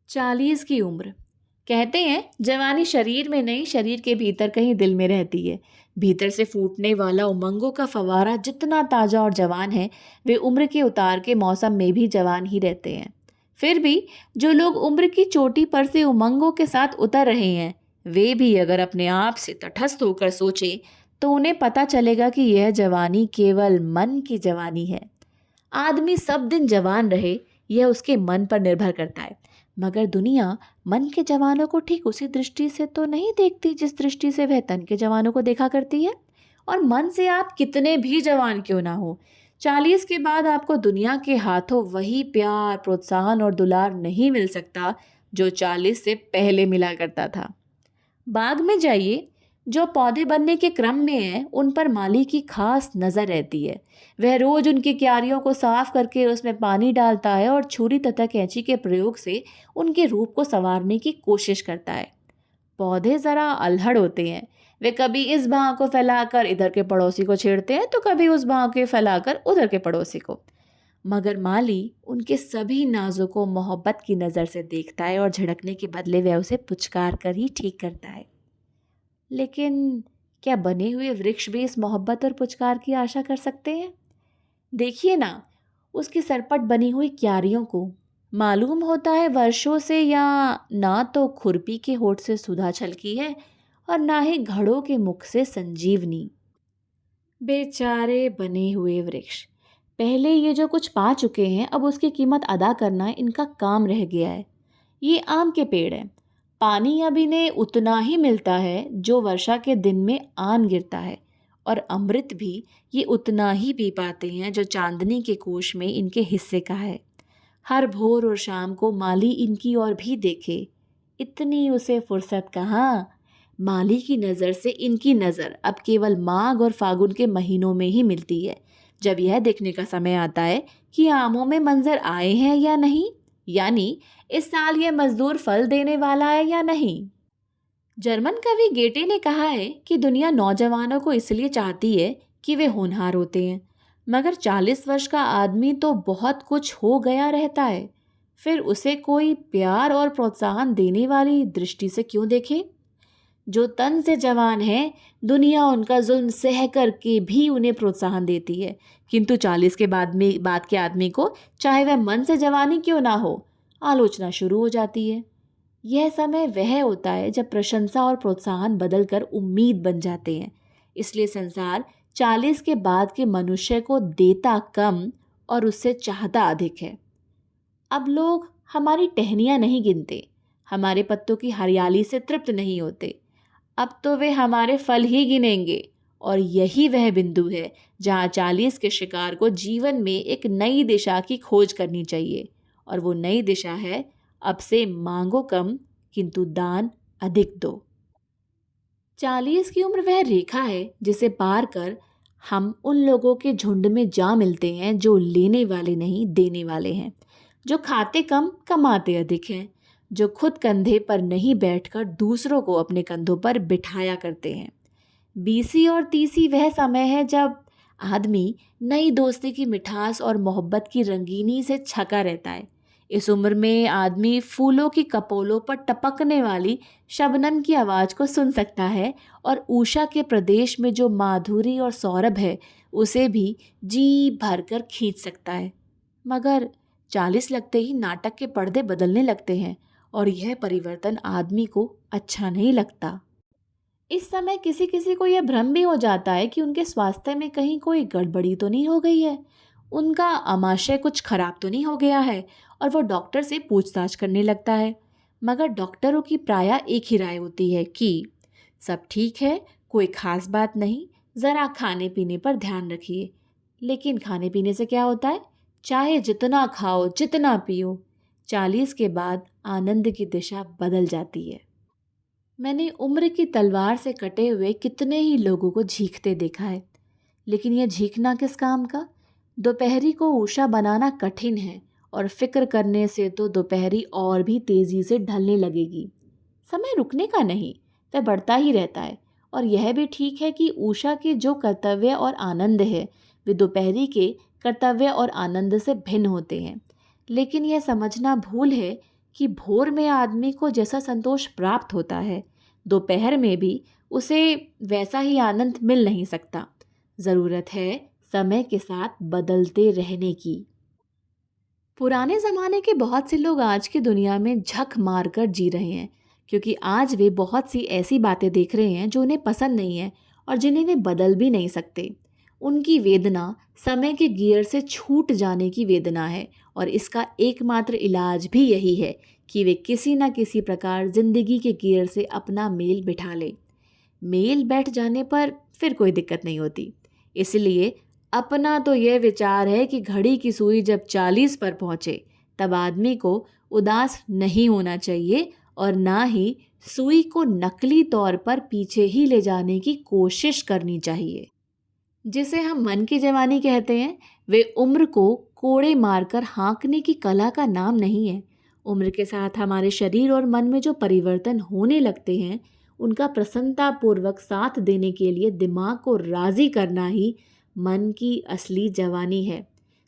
40 की उम्र। कहते हैं जवानी शरीर में नहीं, शरीर के भीतर कहीं दिल में रहती है। भीतर से फूटने वाला उमंगों का फवारा जितना ताजा और जवान है, वे उम्र के उतार के मौसम में भी जवान ही रहते हैं। फिर भी जो लोग उम्र की चोटी पर से उमंगों के साथ उतर रहे हैं, वे भी अगर अपने आप से तटस्थ होकर सोचे तो उन्हें पता चलेगा कि यह जवानी केवल मन की जवानी है। आदमी सब दिन जवान रहे, यह उसके मन पर निर्भर करता है। मगर दुनिया मन के जवानों को ठीक उसी दृष्टि से तो नहीं देखती जिस दृष्टि से वह तन के जवानों को देखा करती है। और मन से आप कितने भी जवान क्यों ना हो, 40 के बाद आपको दुनिया के हाथों वही प्यार, प्रोत्साहन और दुलार नहीं मिल सकता जो 40 से पहले मिला करता था। बाग में जाइए, जो पौधे बनने के क्रम में हैं उन पर माली की खास नज़र रहती है। वह रोज उनकी क्यारियों को साफ करके उसमें पानी डालता है और छुरी तथा कैंची के प्रयोग से उनके रूप को संवारने की कोशिश करता है। पौधे ज़रा अल्हड़ होते हैं। वे कभी इस बाह को फैलाकर इधर के पड़ोसी को छेड़ते हैं तो कभी उस बाह के फैलाकर उधर के पड़ोसी को। मगर माली उनके सभी नाजों को मोहब्बत की नज़र से देखता है और झिड़कने के बदले वह उसे पुचकार कर ही ठीक करता है। लेकिन क्या बने हुए वृक्ष भी इस मोहब्बत और पुचकार की आशा कर सकते हैं? देखिए ना, उसकी सरपट बनी हुई क्यारियों को। मालूम होता है वर्षों से या ना तो खुरपी के होठ से सुधा छलकी है और ना ही घड़ों के मुख से संजीवनी। बेचारे बने हुए वृक्ष। पहले ये जो कुछ पा चुके हैं, अब उसकी कीमत अदा करना इनका काम रह गया है। ये आम के पेड़ हैं। पानी अब इन्हें उतना ही मिलता है जो वर्षा के दिन में आन गिरता है, और अमृत भी ये उतना ही पी पाते हैं जो चांदनी के कोश में इनके हिस्से का है। हर भोर और शाम को माली इनकी ओर भी देखे, इतनी उसे फुर्सत कहाँ। माली की नज़र से इनकी नज़र अब केवल माघ और फागुन के महीनों में ही मिलती है, जब यह देखने का समय आता है कि आमों में मंजर आए हैं या नहीं, यानी इस साल यह मजदूर फल देने वाला है या नहीं। जर्मन कवि गेटे ने कहा है कि दुनिया नौजवानों को इसलिए चाहती है कि वे होनहार होते हैं, मगर 40 वर्ष का आदमी तो बहुत कुछ हो गया रहता है, फिर उसे कोई प्यार और प्रोत्साहन देने वाली दृष्टि से क्यों देखे। जो तन से जवान है, दुनिया उनका जुल्म सह कर के भी उन्हें प्रोत्साहन देती है, किंतु 40 के बाद के आदमी को, चाहे वह मन से जवानी क्यों ना हो, आलोचना शुरू हो जाती है। यह समय वह होता है जब प्रशंसा और प्रोत्साहन बदलकर उम्मीद बन जाते हैं। इसलिए संसार 40 के बाद के मनुष्य को देता कम और उससे चाहता अधिक है। अब लोग हमारी टहनियाँ नहीं गिनते, हमारे पत्तों की हरियाली से तृप्त नहीं होते। अब तो वे हमारे फल ही गिनेंगे, और यही वह बिंदु है जहाँ 40 के शिकार को जीवन में एक नई दिशा की खोज करनी चाहिए। और वो नई दिशा है, अब से मांगो कम किंतु दान अधिक दो। 40 की उम्र वह रेखा है जिसे पार कर हम उन लोगों के झुंड में जा मिलते हैं जो लेने वाले नहीं, देने वाले हैं, जो खाते कम कमाते अधिक हैं, जो खुद कंधे पर नहीं बैठकर दूसरों को अपने कंधों पर बिठाया करते हैं। 20 और 30 वह समय है जब आदमी नई दोस्ती की मिठास और मोहब्बत की रंगीनी से छका रहता है। इस उम्र में आदमी फूलों की कपोलों पर टपकने वाली शबनम की आवाज़ को सुन सकता है, और उषा के प्रदेश में जो माधुरी और सौरभ है उसे भी जी भरकर खींच सकता है। मगर 40 लगते ही नाटक के पर्दे बदलने लगते हैं, और यह परिवर्तन आदमी को अच्छा नहीं लगता। इस समय किसी किसी को यह भ्रम भी हो जाता है कि उनके स्वास्थ्य में कहीं कोई गड़बड़ी तो नहीं हो गई है, उनका आमाशय कुछ खराब तो नहीं हो गया है, और वो डॉक्टर से पूछताछ करने लगता है। मगर डॉक्टरों की प्रायः एक ही राय होती है कि सब ठीक है, कोई खास बात नहीं, ज़रा खाने पीने पर ध्यान रखिए। लेकिन खाने पीने से क्या होता है? चाहे जितना खाओ, जितना पियो, 40 के बाद आनंद की दिशा बदल जाती है। मैंने उम्र की तलवार से कटे हुए कितने ही लोगों को झींकते देखा है, लेकिन यह झींकना किस काम का? दोपहरी को ऊषा बनाना कठिन है, और फिक्र करने से तो दोपहरी और भी तेज़ी से ढलने लगेगी। समय रुकने का नहीं, वह बढ़ता ही रहता है। और यह भी ठीक है कि ऊषा के जो कर्तव्य और आनंद है, वे दोपहरी के कर्तव्य और आनंद से भिन्न होते हैं। लेकिन यह समझना भूल है कि भोर में आदमी को जैसा संतोष प्राप्त होता है, दोपहर में भी उसे वैसा ही आनंद मिल नहीं सकता। ज़रूरत है समय के साथ बदलते रहने की। पुराने ज़माने के बहुत से लोग आज की दुनिया में झक मार कर जी रहे हैं, क्योंकि आज वे बहुत सी ऐसी बातें देख रहे हैं जो उन्हें पसंद नहीं है और जिन्हें वे बदल भी नहीं सकते। उनकी वेदना समय के गियर से छूट जाने की वेदना है, और इसका एकमात्र इलाज भी यही है कि वे किसी न किसी प्रकार जिंदगी के गियर से अपना मेल बिठा लें। मेल बैठ जाने पर फिर कोई दिक्कत नहीं होती। इसलिए अपना तो यह विचार है कि घड़ी की सुई जब 40 पर पहुंचे तब आदमी को उदास नहीं होना चाहिए, और ना ही सुई को नकली तौर पर पीछे ही ले जाने की कोशिश करनी चाहिए। जिसे हम मन की जवानी कहते हैं, वे उम्र को कोड़े मारकर हाँकने की कला का नाम नहीं है। उम्र के साथ हमारे शरीर और मन में जो परिवर्तन होने लगते हैं, उनका प्रसन्नतापूर्वक साथ देने के लिए दिमाग को राज़ी करना ही मन की असली जवानी है।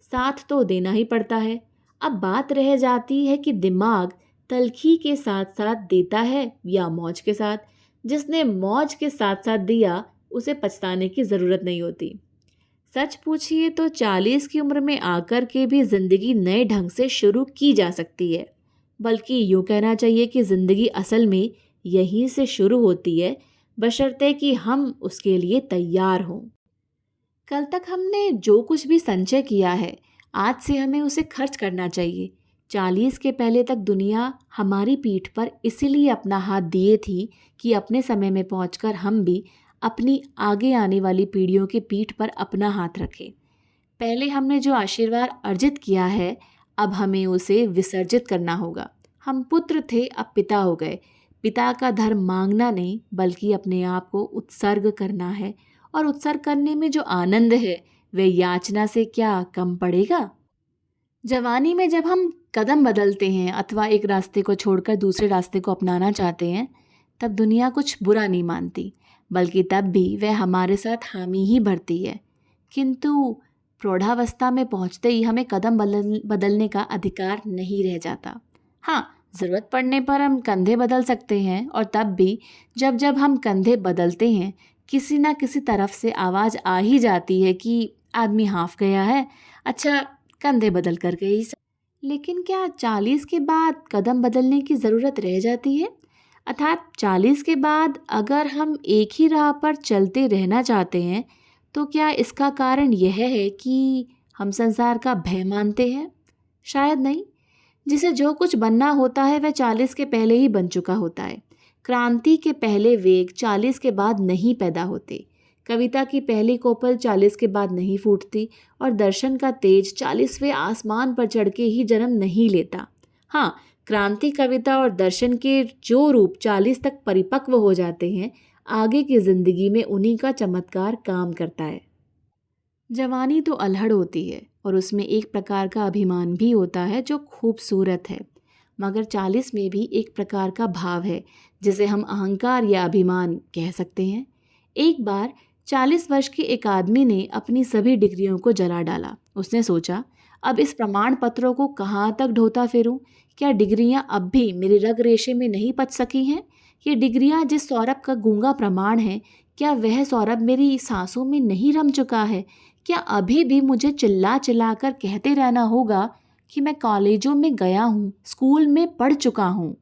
साथ तो देना ही पड़ता है। अब बात रह जाती है कि दिमाग तलखी के साथ साथ देता है या मौज के साथ। जिसने मौज के साथ साथ दिया उसे पछताने की ज़रूरत नहीं होती। सच पूछिए तो 40 की उम्र में आकर के भी ज़िंदगी नए ढंग से शुरू की जा सकती है। बल्कि यूँ कहना चाहिए कि ज़िंदगी असल में यहीं से शुरू होती है, बशर्ते कि हम उसके लिए तैयार हों। कल तक हमने जो कुछ भी संचय किया है, आज से हमें उसे खर्च करना चाहिए। 40 के पहले तक दुनिया हमारी पीठ पर इसीलिए अपना हाथ दिए थी कि अपने समय में पहुंचकर हम भी अपनी आगे आने वाली पीढ़ियों की पीठ पर अपना हाथ रखें। पहले हमने जो आशीर्वाद अर्जित किया है, अब हमें उसे विसर्जित करना होगा। हम पुत्र थे, अब पिता हो गए। पिता का धर्म मांगना नहीं, बल्कि अपने आप को उत्सर्ग करना है, और उत्सर्ग करने में जो आनंद है वह याचना से क्या कम पड़ेगा। जवानी में जब हम कदम बदलते हैं अथवा एक रास्ते को छोड़कर दूसरे रास्ते को अपनाना चाहते हैं, तब दुनिया कुछ बुरा नहीं मानती, बल्कि तब भी वह हमारे साथ हामी ही भरती है। किंतु प्रौढ़ावस्था में पहुंचते ही हमें कदम बदलने का अधिकार नहीं रह जाता। हाँ, ज़रूरत पड़ने पर हम कंधे बदल सकते हैं, और तब भी जब जब हम कंधे बदलते हैं, किसी ना किसी तरफ से आवाज़ आ ही जाती है कि आदमी हाफ गया है, अच्छा कंधे बदल कर गई। लेकिन क्या 40 के बाद कदम बदलने की ज़रूरत रह जाती है? अर्थात 40 के बाद अगर हम एक ही राह पर चलते रहना चाहते हैं, तो क्या इसका कारण यह है कि हम संसार का भय मानते हैं? शायद नहीं। जिसे जो कुछ बनना होता है वह 40 के पहले ही बन चुका होता है। क्रांति के पहले वेग 40 के बाद नहीं पैदा होते। कविता की पहली कोपल 40 के बाद नहीं फूटती, और दर्शन का तेज 40वें आसमान पर चढ़ के ही जन्म नहीं लेता। हाँ, क्रांति, कविता और दर्शन के जो रूप 40 तक परिपक्व हो जाते हैं, आगे की जिंदगी में उन्हीं का चमत्कार काम करता है। जवानी तो अल्हड़ होती है, और उसमें एक प्रकार का अभिमान भी होता है जो खूबसूरत है। मगर 40 में भी एक प्रकार का भाव है जिसे हम अहंकार या अभिमान कह सकते हैं। एक बार 40 वर्ष के एक आदमी ने अपनी सभी डिग्रियों को जला डाला। उसने सोचा, अब इस प्रमाण पत्रों को कहाँ तक ढोता फिरूं? क्या डिग्रियां अब भी मेरे रग रेशे में नहीं पच सकी हैं? ये डिग्रियां जिस सौरभ का गूंगा प्रमाण है, क्या वह सौरभ मेरी सांसों में नहीं रम चुका है? क्या अभी भी मुझे चिल्ला चिल्ला कर कहते रहना होगा कि मैं कॉलेजों में गया हूँ, स्कूल में पढ़ चुका हूँ?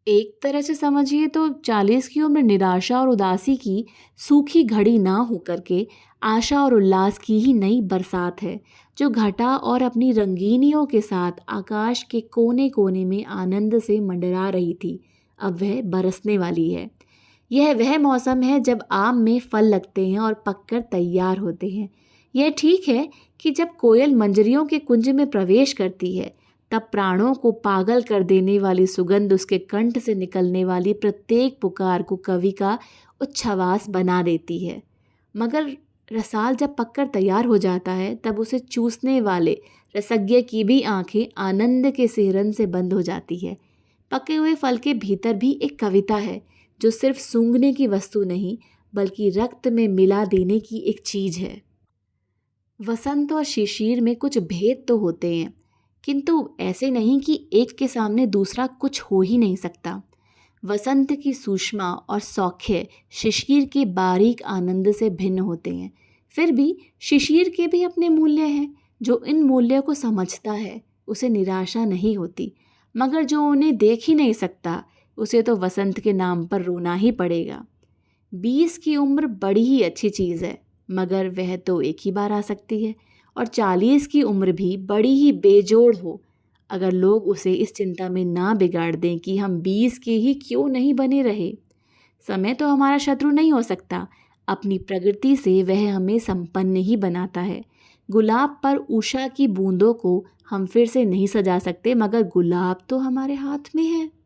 एक तरह से समझिए तो 40 की उम्र निराशा और उदासी की सूखी घड़ी ना होकर के आशा और उल्लास की ही नई बरसात है, जो घटा और अपनी रंगीनियों के साथ आकाश के कोने कोने में आनंद से मंडरा रही थी, अब वह बरसने वाली है। यह वह मौसम है जब आम में फल लगते हैं और पककर तैयार होते हैं। यह ठीक है कि जब कोयल मंजरियों के कुंज में प्रवेश करती है, तब प्राणों को पागल कर देने वाली सुगंध उसके कंठ से निकलने वाली प्रत्येक पुकार को कवि का उच्छ्वास बना देती है। मगर रसाल जब पककर तैयार हो जाता है, तब उसे चूसने वाले रसज्ञ की भी आंखें आनंद के सिहरन से बंद हो जाती है। पके हुए फल के भीतर भी एक कविता है, जो सिर्फ सूंघने की वस्तु नहीं, बल्कि रक्त में मिला देने की एक चीज़ है। वसंत और शिशिर में कुछ भेद तो होते हैं। किंतु ऐसे नहीं कि एक के सामने दूसरा कुछ हो ही नहीं सकता। वसंत की सूक्ष्मा और सौख्य शिशिर के बारीक आनंद से भिन्न होते हैं। फिर भी शिशिर के भी अपने मूल्य हैं। जो इन मूल्यों को समझता है उसे निराशा नहीं होती, मगर जो उन्हें देख ही नहीं सकता उसे तो वसंत के नाम पर रोना ही पड़ेगा। 20 की उम्र बड़ी ही अच्छी चीज़ है, मगर वह तो एक ही बार आ सकती है, और 40 की उम्र भी बड़ी ही बेजोड़ हो, अगर लोग उसे इस चिंता में ना बिगाड़ दें कि हम 20 के ही क्यों नहीं बने रहे। समय तो हमारा शत्रु नहीं हो सकता, अपनी प्रकृति से वह हमें संपन्न ही बनाता है। गुलाब पर उषा की बूंदों को हम फिर से नहीं सजा सकते, मगर गुलाब तो हमारे हाथ में है।